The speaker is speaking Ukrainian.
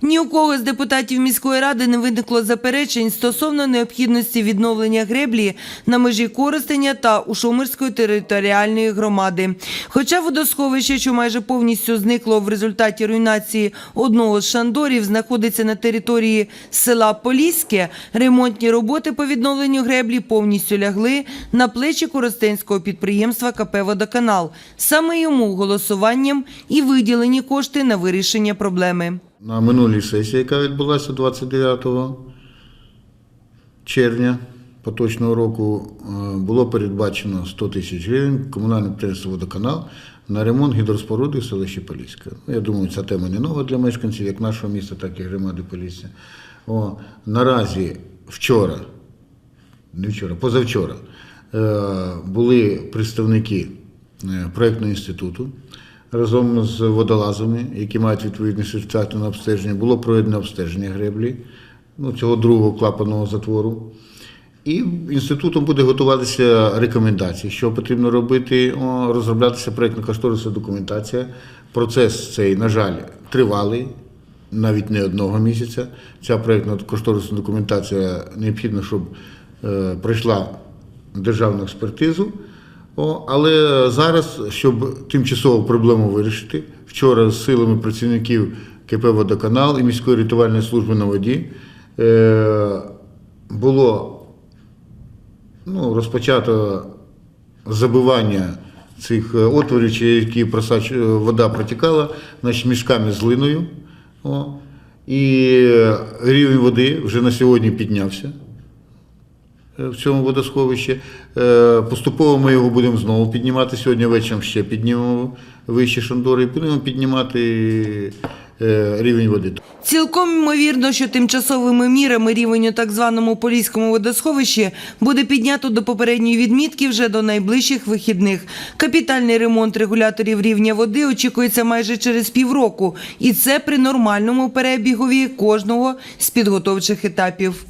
Ні у кого з депутатів міської ради не виникло заперечень стосовно необхідності відновлення греблі на межі Коростеня та Ушомирської територіальної громади. Хоча водосховище, що майже повністю зникло в результаті руйнації одного з шандорів, знаходиться на території села Поліське, ремонтні роботи по відновленню греблі повністю лягли на плечі коростенського підприємства КП «Водоканал». Саме йому голосуванням і виділені кошти на вирішення проблеми. На минулій сесії, яка відбулася 29 червня поточного року, було передбачено 100 тисяч гривень комунальне підприємство «Водоканал» на ремонт гідроспоруди в селищі Поліське. Я думаю, ця тема не нова для мешканців, як нашого міста, так і громади Полісся. Наразі позавчора були представники проєктного інституту разом з водолазами, які мають відповідні сертифікати на обстеження. Було проведено обстеження греблі, цього другого клапанного затвору. І інститутом буде готуватися рекомендації, що потрібно робити, розроблятися проєктно-кошторисна документація. Процес цей, на жаль, тривалий, навіть не одного місяця. Ця проєктно-кошторисна документація необхідна, щоб пройшла державну експертизу. Але зараз, щоб тимчасову проблему вирішити, вчора з силами працівників КП «Водоканал» і міської рятувальної служби на воді було розпочато забивання цих отворів, через які вода протікала, мішками з глиною. І рівень води вже на сьогодні піднявся в цьому водосховищі. Поступово ми його будемо знову піднімати. Сьогодні вечором ще піднімемо вищі шандори і будемо піднімати рівень води. Цілком ймовірно, що тимчасовими мірами рівень у так званому Поліському водосховищі буде піднято до попередньої відмітки вже до найближчих вихідних. Капітальний ремонт регуляторів рівня води очікується майже через півроку. І це при нормальному перебігові кожного з підготовчих етапів.